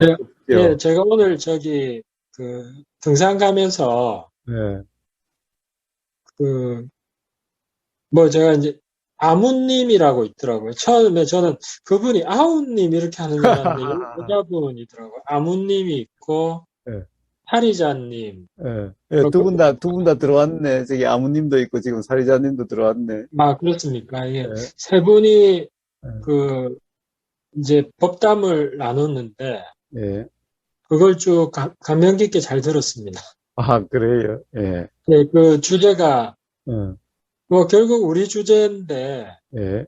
예, 예, 요. 제가 오늘 등산 가면서, 네. 그, 제가 이제, 아무님이라고 있더라고요. 처음에 저는 그분이 아우님 이렇게 하는 줄 알았는데, 여자분이더라고요. 아무님이 있고, 예, 사리자님, 예. 예, 그리고, 두 분 다 들어왔네. 저기 아무님도 있고 지금 사리자님도 들어왔네. 그렇습니까? 이게 예, 세 분이, 예, 그, 이제 법담을 나눴는데, 예. 그걸 쭉 감명 깊게 잘 들었습니다. 아, 그래요. 예, 네, 그 주제가, 어, 결국 우리 주제인데, 예,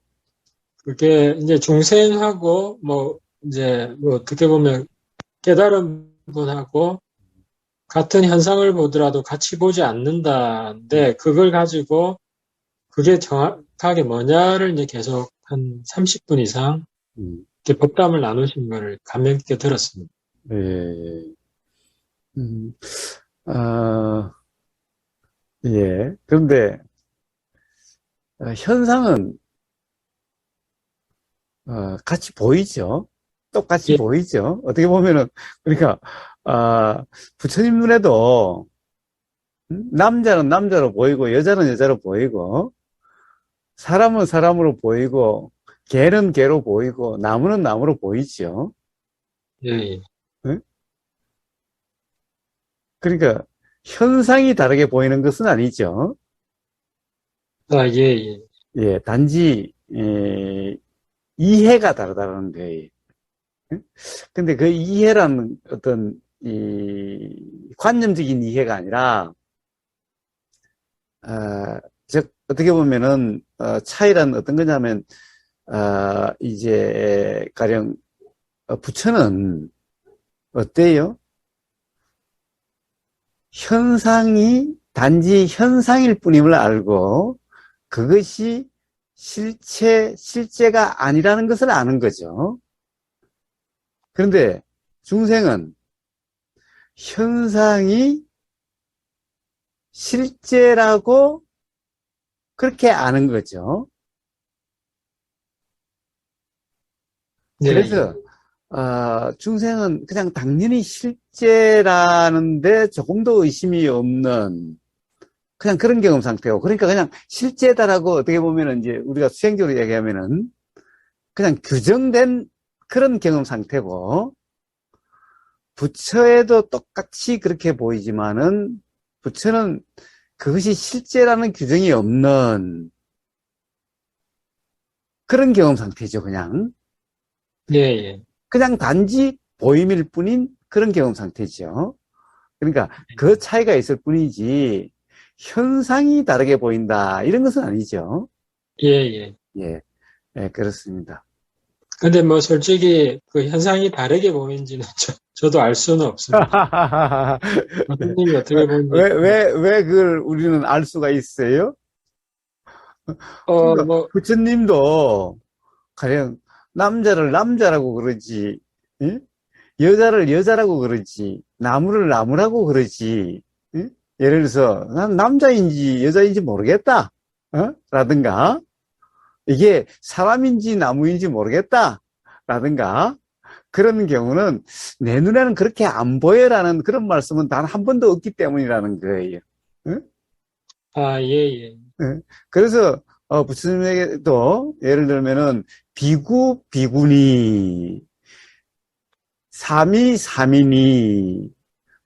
그게 이제 중생하고 이제 어떻게 보면 깨달은 분하고 같은 현상을 보더라도 같이 보지 음, 않는다인데 그걸 가지고 그게 정확하게 뭐냐를 이제 계속 한 30분 이상 음, 이렇게 법담을 나누신 거를 감명 깊게 들었습니다. 예, 예. 음, 아, 예. 그런데 현상은 같이 보이죠. 똑같이 예, 보이죠. 어떻게 보면은 그러니까 부처님 눈에도 남자는 남자로 보이고 여자는 여자로 보이고 사람은 사람으로 보이고 개는 개로 보이고 나무는 나무로 보이죠. 예, 예. 응? 그러니까 현상이 다르게 보이는 것은 아니죠. 예, 예. 예, 단지 이해가 다르다는 거예요. 응? 근데 그 이해라는 어떤 이 관념적인 이해가 아니라 즉 어떻게 보면은 차이란 어떤 거냐면 이제 가령 부처는 어때요? 현상이 단지 현상일 뿐임을 알고 그것이 실제가 아니라는 것을 아는 거죠. 그런데 중생은 현상이 실제라고 그렇게 아는 거죠. 예, 예. 그래서 중생은 그냥 당연히 실제라는데 조금도 의심이 없는 그냥 그런 경험 상태고, 그러니까 그냥 실제다라고 어떻게 보면은 이제 우리가 수행적으로 얘기하면은 그냥 규정된 그런 경험 상태고, 부처에도 똑같이 그렇게 보이지만은 부처는 그것이 실제라는 규정이 없는 그런 경험 상태죠, 그냥. 예, 예. 그냥 단지 보임일 뿐인 그런 경험 상태죠. 그러니까 그 차이가 있을 뿐이지, 현상이 다르게 보인다, 이런 것은 아니죠. 예, 예. 예, 예, 그렇습니다. 근데 솔직히 그 현상이 다르게 보이는지는 저도 알 수는 없습니다. 네. 선생님이 어떻게 보는지. 왜 그걸 우리는 알 수가 있어요? 그러니까 뭐, 부처님도 가령 남자를 남자라고 그러지, 예? 여자를 여자라고 그러지, 나무를 나무라고 그러지, 예? 예를 들어서 난 남자인지 여자인지 모르겠다, 라든가 이게 사람인지 나무인지 모르겠다, 라든가 그런 경우는 내 눈에는 그렇게 안 보여라는 그런 말씀은 단 한 번도 없기 때문이라는 거예요. 응? 예, 예. 응? 그래서 부처님에게도 예를 들면은 비구 비구니, 삼이 삼이니,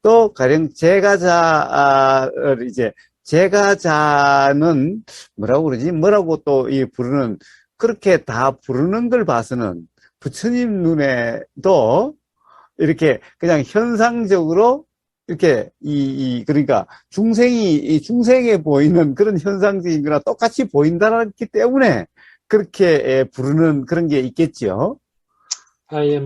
또 가령 제가자를 이제 제가자는 뭐라고 그러지? 뭐라고 또 이 부르는, 그렇게 다 부르는 걸 봐서는 부처님 눈에도 이렇게 그냥 현상적으로 이렇게 그러니까 이 중생에 보이는 그런 현상적인 거나 똑같이 보인다기 때문에 그렇게 부르는 그런 게 있겠죠. 예,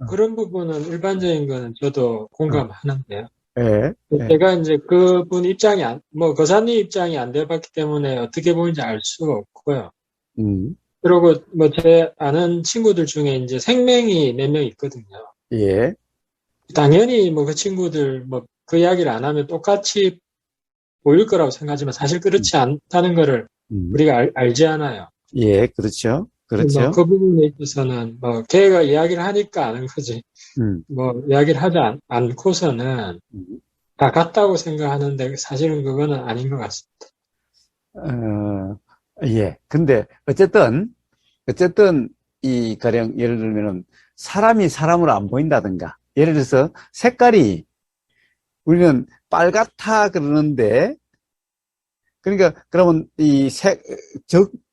그런 부분은 일반적인 거는 저도 어, 공감하는데요. 예, 예, 제가 이제 그분 거사님 입장이 안 돼봤기 때문에 어떻게 보는지 알 수가 없고요. 음, 그리고 제 아는 친구들 중에 이제 생맹이 몇 명 있거든요. 예, 당연히 그 친구들 그 이야기를 안 하면 똑같이 보일 거라고 생각하지만 사실 음, 그렇지 않다는 거를 음, 우리가 알지 않아요. 예, 그렇죠. 뭐, 그렇죠. 그 부분에 있어서는, 뭐, 걔가 이야기를 하니까 아는 거지. 음, 뭐, 이야기를 하지 않고서는 음. 다 같다고 생각하는데, 사실은 그거는 아닌 것 같습니다. 예. 근데, 어쨌든, 가령, 예를 들면은, 사람이 사람으로 안 보인다든가, 예를 들어서, 색깔이, 우리는 빨갛다 그러는데, 그러니까, 그러면,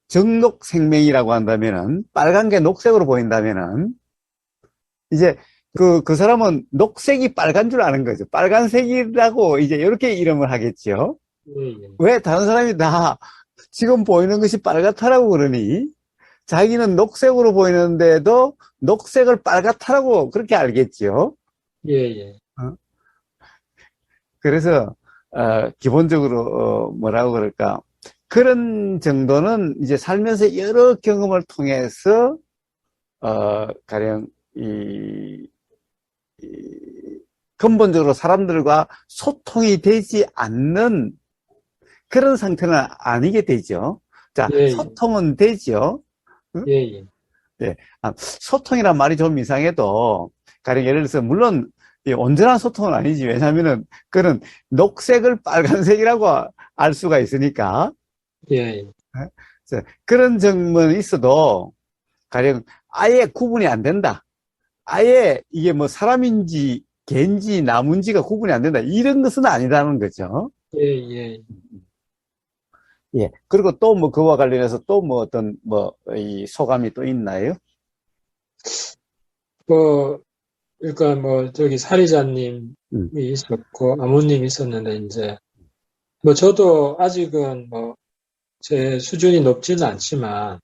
적록 생명이라고 한다면은, 빨간 게 녹색으로 보인다면은, 이제, 그 사람은 녹색이 빨간 줄 아는 거죠. 빨간색이라고, 이제, 이렇게 이름을 하겠죠. 예, 예. 왜 다른 사람이 다 지금 보이는 것이 빨갛다라고 그러니? 자기는 녹색으로 보이는데도 녹색을 빨갛다라고 그렇게 알겠지요. 예, 예. 어? 그래서 기본적으로 뭐라고 그럴까? 그런 정도는 이제 살면서 여러 경험을 통해서 가령 이 근본적으로 사람들과 소통이 되지 않는 그런 상태는 아니게 되죠. 자, 예, 예. 소통은 되죠. 응? 예, 예. 네. 소통이란 말이 좀 이상해도, 가령 예를 들어서, 물론, 온전한 소통은 아니지. 왜냐하면은, 그런 녹색을 빨간색이라고 알 수가 있으니까. 예, 예. 그런 점은 있어도, 가령 아예 구분이 안 된다. 아예 이게 뭐 사람인지, 개인지, 나무인지가 구분이 안 된다. 이런 것은 아니라는 거죠. 예, 예. 예. 그리고 또 뭐 그와 관련해서 또 뭐 어떤 이 소감이 또 있나요? 뭐, 그러니까 뭐, 저기 사리자님이 음, 있었고, 아무님이 있었는데, 이제, 뭐, 저도 아직은 뭐, 제 수준이 높지는 않지만,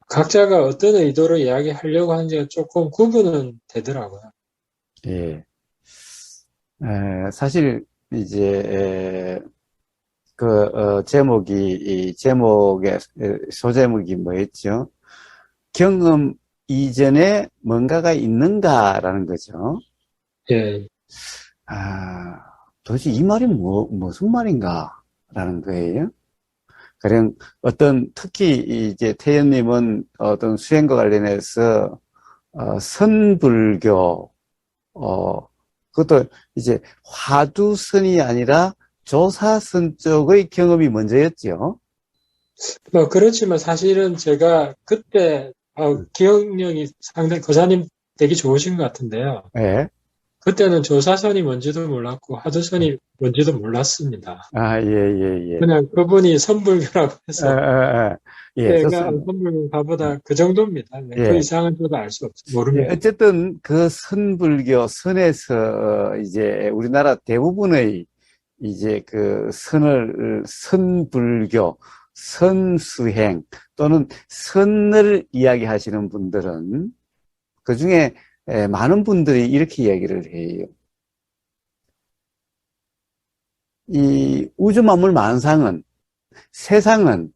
각자가 어떤 의도로 이야기하려고 하는지가 조금 구분은 되더라고요. 예. 사실 이제 이 제목의 소제목이 뭐였죠? 경험 이전에 뭔가가 있는가라는 거죠. 예, 아, 도대체 이 말이 무슨 말인가라는 거예요. 가령 특히 이제 태연님은 어떤 수행과 관련해서 선불교, 그것도 이제 화두선이 아니라 조사선 쪽의 경험이 먼저였죠. 뭐, 그렇지만 사실은 제가 그때, 기억력이 상당히, 거사님 되게 좋으신 것 같은데요. 예. 그때는 조사선이 뭔지도 몰랐고, 하도선이 뭔지도 몰랐습니다. 아, 예, 예, 예. 그냥 그분이 선불교라고 에, 해서, 에, 에. 예, 내가 좋습니다. 선불교가보다 그 정도입니다. 네, 그 예. 이상은 저도 알 수 예, 모릅니다. 어쨌든 그 선불교 선에서 이제 우리나라 대부분의 이제 그 선불교, 선수행 또는 선을 이야기하시는 분들은 그 중에 많은 분들이 이렇게 이야기를 해요. 이 우주 만물 만상은, 세상은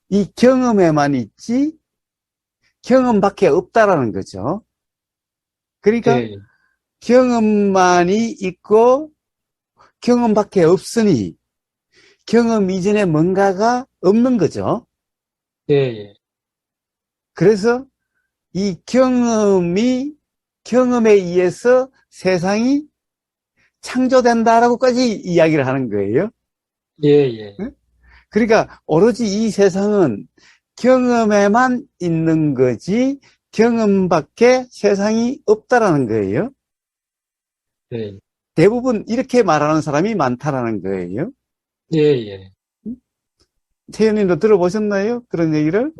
이 경험에만 있지 경험밖에 없다라는 거죠. 그러니까 예, 경험만이 있고 경험밖에 없으니 경험 이전에 뭔가가 없는 거죠. 예, 예, 그래서 이 경험에 의해서 세상이 창조된다라고까지 이야기를 하는 거예요. 예, 예, 그러니까 오로지 이 세상은 경험에만 있는 거지 경험밖에 세상이 없다라는 거예요. 예, 대부분 이렇게 말하는 사람이 많다라는 거예요. 예, 예. 태연님도 들어보셨나요? 그런 얘기를?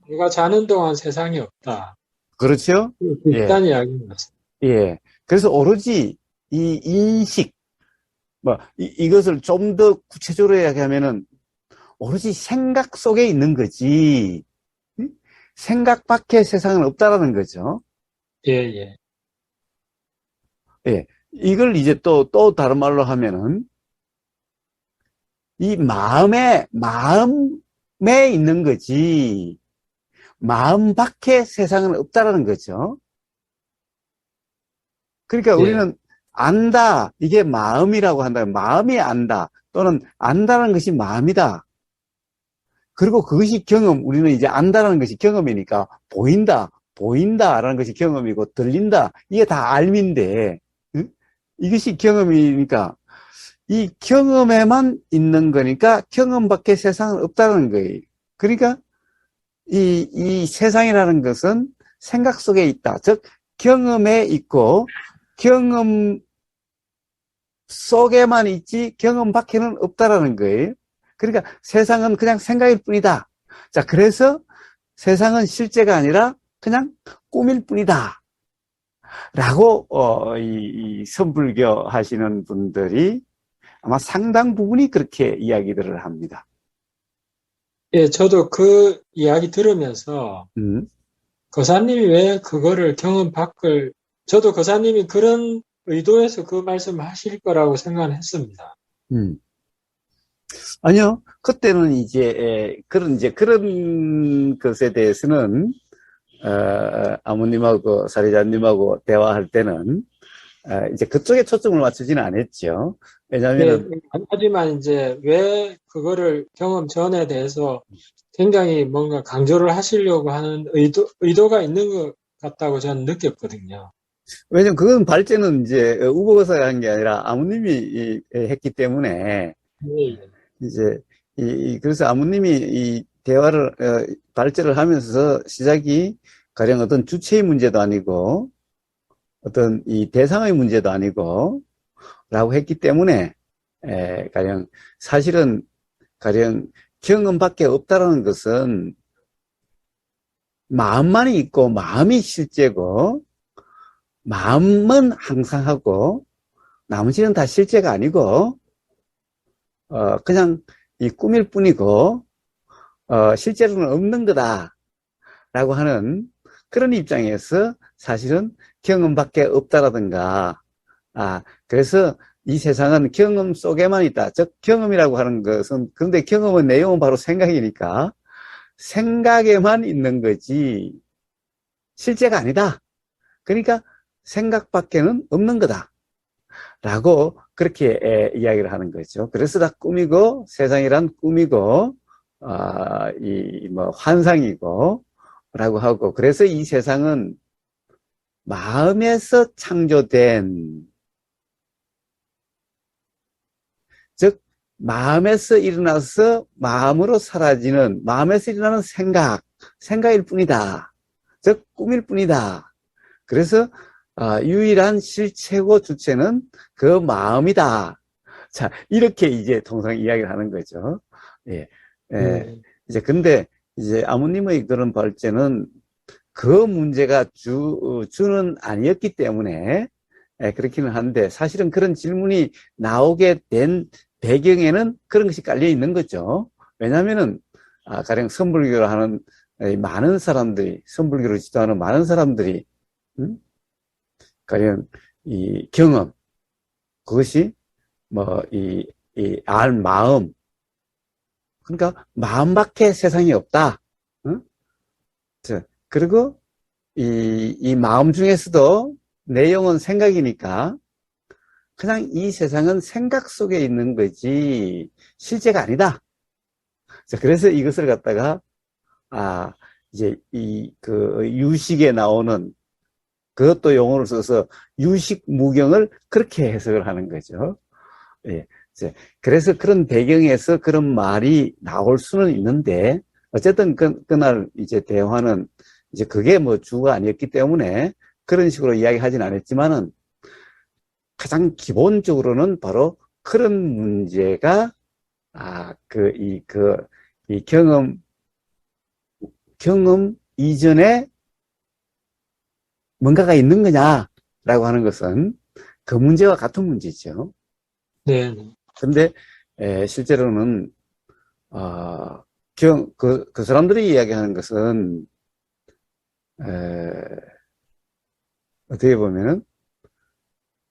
내가 자는 동안 세상이 없다. 그렇죠? 예, 비슷한 이야기인 것 같습니다. 예. 그래서 오로지 이 인식, 이것을 좀 더 구체적으로 이야기하면은 오로지 생각 속에 있는 거지. 응? 생각 밖에 세상은 없다라는 거죠. 예, 예, 예. 이걸 이제 또 다른 말로 하면은 이 마음에 있는 거지. 마음 밖에 세상은 없다라는 거죠. 그러니까 예, 우리는 안다. 이게 마음이라고 한다면 마음이 안다. 또는 안다는 것이 마음이다. 그리고 그것이 경험, 우리는 이제 안다라는 것이 경험이니까 보인다라는 것이 경험이고 들린다. 이게 다 알미인데, 응? 이것이 경험이니까 이 경험에만 있는 거니까 경험 밖에 세상은 없다는 거예요. 그러니까 이 세상이라는 것은 생각 속에 있다. 즉, 경험에 있고 경험 속에만 있지 경험 밖에는 없다라는 거예요. 그러니까 세상은 그냥 생각일 뿐이다. 자, 그래서 세상은 실제가 아니라 그냥 꿈일 뿐이다. 라고, 이 선불교 하시는 분들이 아마 상당 부분이 그렇게 이야기들을 합니다. 예, 저도 그 이야기 들으면서 음, 거사님이 왜 그거를 경험 밖을, 저도 거사님이 그런 의도에서 그 말씀을 하실 거라고 생각을 했습니다. 음. 아니요. 그때는 그런 것에 대해서는, 아무님하고 사리자님하고 대화할 때는, 이제 그쪽에 초점을 맞추지는 않았죠. 예, 왜냐면은, 하지만 이제 왜 그거를 경험 전에 대해서 굉장히 뭔가 강조를 하시려고 하는 의도가 있는 것 같다고 저는 느꼈거든요. 왜냐면 그건 발제는 이제 우보가사가 한 게 아니라 아무님이 했기 때문에, 예, 예. 이제, 그래서 아무님이 이 대화를, 발제를 하면서 시작이 가령 어떤 주체의 문제도 아니고, 어떤 이 대상의 문제도 아니고, 라고 했기 때문에, 가령, 사실은, 가령 경험밖에 없다라는 것은 마음만이 있고, 마음이 실제고, 마음은 항상 하고, 나머지는 다 실제가 아니고, 그냥 이 꿈일 뿐이고, 실제로는 없는 거다라고 하는 그런 입장에서 사실은 경험밖에 없다라든가, 그래서 이 세상은 경험 속에만 있다. 즉, 경험이라고 하는 것은, 그런데 경험의 내용은 바로 생각이니까, 생각에만 있는 거지, 실제가 아니다. 그러니까 생각밖에는 없는 거다. 라고 그렇게 이야기를 하는 거죠. 그래서 다 꿈이고, 세상이란 꿈이고, 이 뭐 환상이고, 라고 하고, 그래서 이 세상은 마음에서 창조된, 즉 마음에서 일어나서 마음으로 사라지는, 마음에서 일어나는 생각일 뿐이다. 즉 꿈일 뿐이다. 그래서 유일한 실체고 주체는 그 마음이다. 자, 이렇게 이제 통상 이야기를 하는 거죠. 예. 예. 예. 이제 근데 이제 아무님의 그런 발제는 그 문제가 주는 아니었기 때문에 그렇기는 한데, 사실은 그런 질문이 나오게 된 배경에는 그런 것이 깔려 있는 거죠. 왜냐하면은 가령 선불교를 하는 많은 사람들이, 선불교를 지도하는 많은 사람들이, 가령 이 경험, 그것이 뭐 알 마음, 그러니까 마음밖에 세상에 없다. 응? 그리고 이 마음 중에서도 내용은 생각이니까 그냥 이 세상은 생각 속에 있는 거지 실제가 아니다. 자, 그래서 이것을 갖다가 이제 그 유식에 나오는 그것도 용어를 써서 유식 무경을 그렇게 해석을 하는 거죠. 예. 그래서 그런 배경에서 그런 말이 나올 수는 있는데 어쨌든 그날 이제 대화는 이제 그게 뭐 주가 아니었기 때문에 그런 식으로 이야기하진 않았지만은 가장 기본적으로는 바로 그런 문제가 이 경험 이전에 뭔가가 있는 거냐라고 하는 것은 그 문제와 같은 문제죠. 네. 근데 실제로는 그 사람들이 이야기하는 것은 어떻게 보면은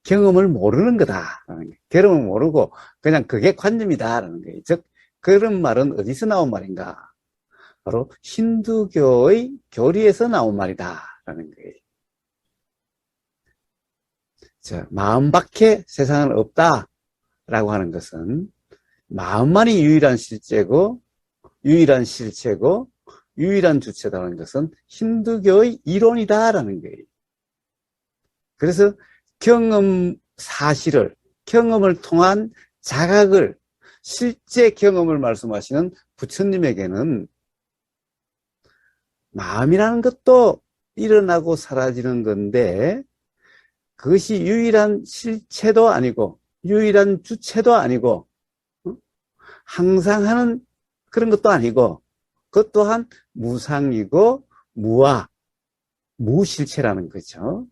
경험을 모르는 거다라는 거예요. 경험을 모르고 그냥 그게 관념이다라는 거예요. 즉 그런 말은 어디서 나온 말인가? 바로 힌두교의 교리에서 나온 말이다라는 거예요. 자, 마음 밖에 세상은 없다라고 하는 것은 마음만이 유일한 실제고 유일한 실체고 유일한 주체다는 것은 힌두교의 이론이다라는 거예요. 그래서 경험 사실을, 경험을 통한 자각을, 실제 경험을 말씀하시는 부처님에게는 마음이라는 것도 일어나고 사라지는 건데 그것이 유일한 실체도 아니고 유일한 주체도 아니고 항상 하는 그런 것도 아니고 그것 또한 무상이고 무아, 무실체라는 거죠.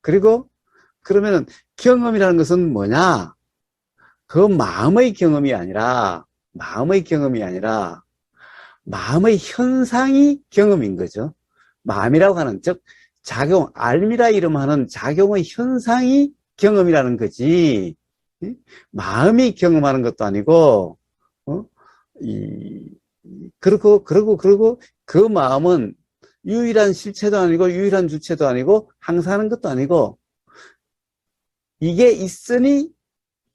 그리고 그러면은 경험이라는 것은 뭐냐? 그 마음의 경험이 아니라 마음의 현상이 경험인 거죠. 마음이라고 하는 즉 작용, 알미라 이름하는 작용의 현상이 경험이라는 거지. 마음이 경험하는 것도 아니고 그리고 그 마음은 유일한 실체도 아니고 유일한 주체도 아니고 항상 하는 것도 아니고 이게 있으니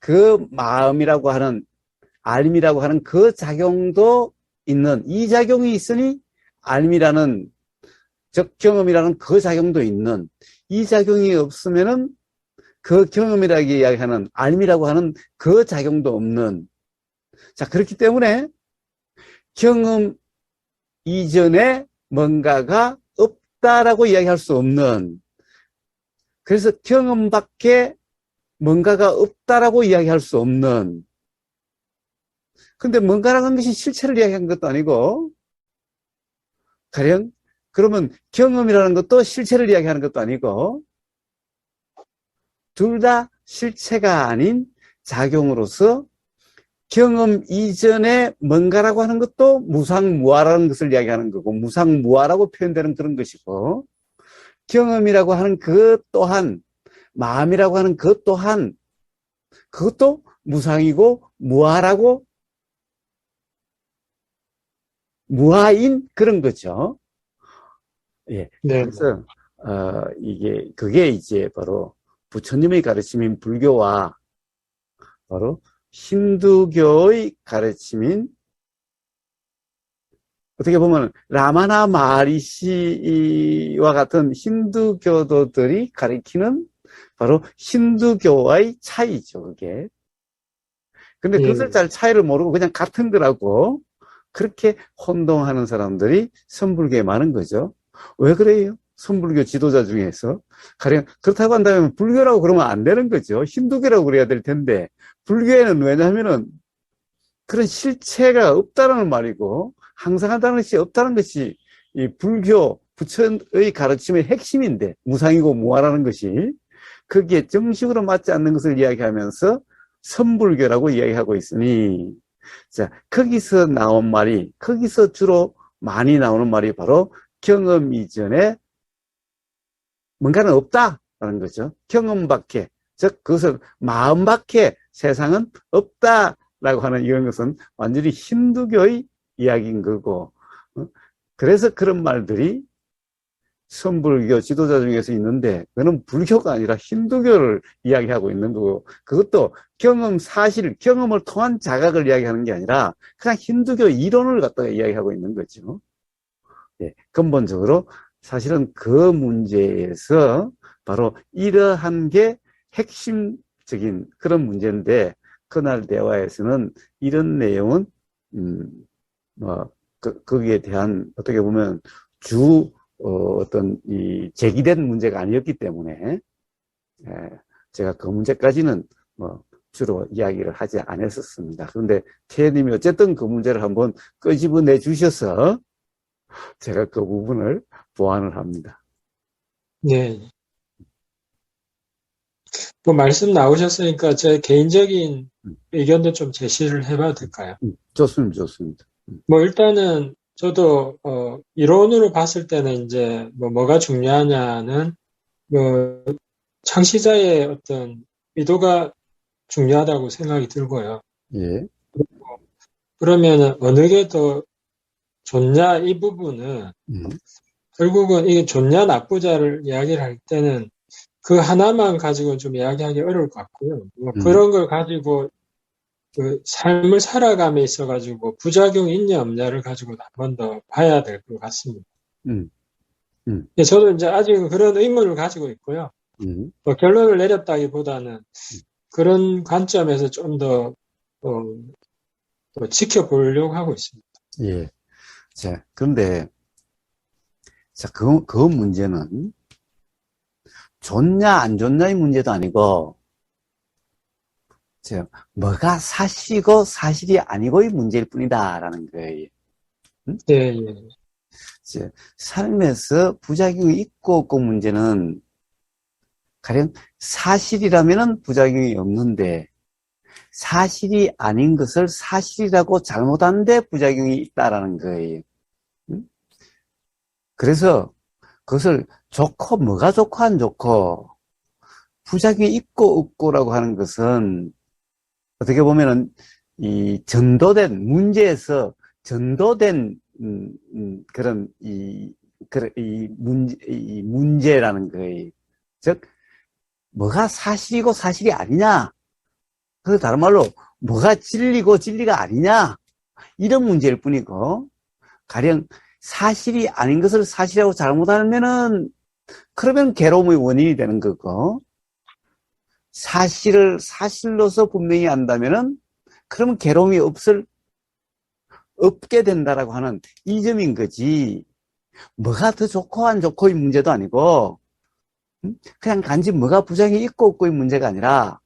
그 마음이라고 하는 알미라고 하는 그 작용도 있는 이 작용이 있으니 알미라는 즉 경험이라는 그 작용도 있는 이 작용이 없으면은 그 경험이라고 이야기하는 알미라고 하는 그 작용도 없는 자 그렇기 때문에 경험 이전에 뭔가가 없다라고 이야기할 수 없는 그래서 경험밖에 뭔가가 없다라고 이야기할 수 없는 근데 뭔가라는 것이 실체를 이야기한 것도 아니고 가령 그러면 경험이라는 것도 실체를 이야기하는 것도 아니고 둘 다 실체가 아닌 작용으로서 경험 이전에 뭔가라고 하는 것도 무상무아라는 것을 이야기하는 거고 무상무아라고 표현되는 그런 것이고 경험이라고 하는 그 또한 마음이라고 하는 그 또한 그것도 무상이고 무아라고 무아인 그런 거죠. 예. 네. 그래서 그게 이제 바로 부처님의 가르침인 불교와 바로 힌두교의 가르침인 어떻게 보면 라마나 마하리시와 같은 힌두교도들이 가리키는 바로 힌두교와의 차이죠, 그게. 근데 그것을 잘 차이를 모르고 그냥 같은 거라고 그렇게 혼동하는 사람들이 선불교에 많은 거죠. 왜 그래요? 선불교 지도자 중에서. 가령 그렇다고 한다면 불교라고 그러면 안 되는 거죠. 힌두교라고 그래야 될 텐데 불교에는 왜냐하면은 그런 실체가 없다는 말이고 항상하다는 것이 없다는 것이 이 불교 부처의 가르침의 핵심인데 무상이고 무아라는 것이 거기에 정식으로 맞지 않는 것을 이야기하면서 선불교라고 이야기하고 있으니 자 거기서 나온 말이 거기서 주로 많이 나오는 말이 바로 경험 이전에 뭔가는 없다라는 거죠. 경험밖에 즉 그것은 마음밖에 세상은 없다라고 하는 이런 것은 완전히 힌두교의 이야기인 거고 그래서 그런 말들이 선불교 지도자 중에서 있는데 그는 불교가 아니라 힌두교를 이야기하고 있는 거고 그것도 경험 사실 경험을 통한 자각을 이야기하는 게 아니라 그냥 힌두교 이론을 갖다가 이야기하고 있는 거죠. 예, 근본적으로 사실은 그 문제에서 바로 이러한 게 핵심적인 그런 문제인데 그날 대화에서는 이런 내용은 거기에 대한 어떻게 보면 어떤 이 제기된 문제가 아니었기 때문에 제가 그 문제까지는 주로 이야기를 하지 않았었습니다. 그런데 태님이 어쨌든 그 문제를 한번 끄집어내 주셔서 제가 그 부분을 보완을 합니다. 네. 뭐 말씀 나오셨으니까 제 개인적인 의견도 좀 제시를 해봐도 될까요? 좋습니다. 뭐 일단은 저도 이론으로 봤을 때는 이제 뭐가 중요하냐는 뭐 창시자의 어떤 의도가 중요하다고 생각이 들고요. 예. 그러면 어느 게 더 좋냐 이 부분은 결국은 이게 좋냐 나쁘냐를 이야기를 할 때는 그 하나만 가지고 좀 이야기하기 어려울 것 같고요. 뭐 그런 걸 가지고 그 삶을 살아감에 있어가지고 부작용이 있냐 없냐를 가지고 한 번 더 봐야 될 것 같습니다. 음, 음, 예, 저도 이제 아직은 그런 의문을 가지고 있고요. 음, 뭐 결론을 내렸다기보다는 그런 관점에서 좀 더, 더 지켜보려고 하고 있습니다. 예. 자, 그런데, 자, 그 문제는 좋냐, 안 좋냐의 문제도 아니고, 뭐가 사실이고 사실이 아니고의 문제일 뿐이다라는 거예요. 응? 예, 예. 삶에서 부작용이 있고 없고 문제는 가령 사실이라면은 부작용이 없는데 사실이 아닌 것을 사실이라고 잘못한데 부작용이 있다라는 거예요. 응? 그래서 그것을 좋고 뭐가 좋고 안 좋고 부작용이 있고 없고라고 하는 것은 어떻게 보면은 이 전도된 문제에서 전도된 그런 이 문제라는 거예요. 즉 뭐가 사실이고 사실이 아니냐. 그 다른 말로 뭐가 진리고 진리가 아니냐. 이런 문제일 뿐이고 가령 사실이 아닌 것을 사실이라고 잘못하면은 그러면 괴로움의 원인이 되는 거고 사실을 사실로서 분명히 안다면은 그러면 괴로움이 없게 된다라고 하는 이 점인 거지. 뭐가 더 좋고 안 좋고의 문제도 아니고 그냥 단지 뭐가 부작용이 있고 없고의 문제가 아니라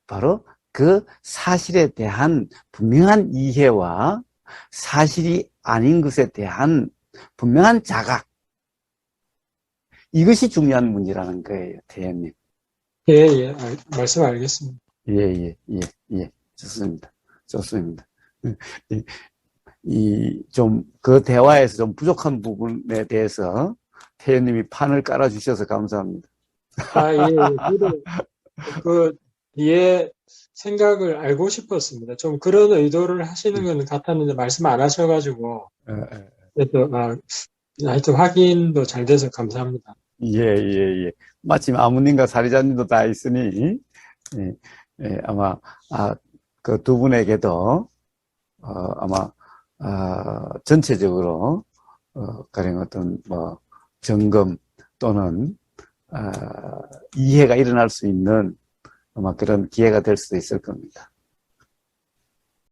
바로 그 사실에 대한 분명한 이해와 사실이 아닌 것에 대한 분명한 자각 이것이 중요한 문제라는 거예요. 대현님. 예, 예. 말씀 알겠습니다. 예, 예, 예, 예. 좋습니다. 좋습니다. 그 대화에서 좀 부족한 부분에 대해서 태연님이 판을 깔아주셔서 감사합니다. 아, 예, 예. 저도 그 뒤에 생각을 알고 싶었습니다. 좀 그런 의도를 하시는 건 같았는데 말씀 안 하셔가지고, 그래도, 하여튼 확인도 잘 돼서 감사합니다. 예, 예, 예. 마침 아무님과 사리자님도 다 있으니, 예, 예, 아마, 그 두 분에게도, 아마, 전체적으로, 가령 어떤, 점검 또는, 이해가 일어날 수 있는 아마 그런 기회가 될 수도 있을 겁니다.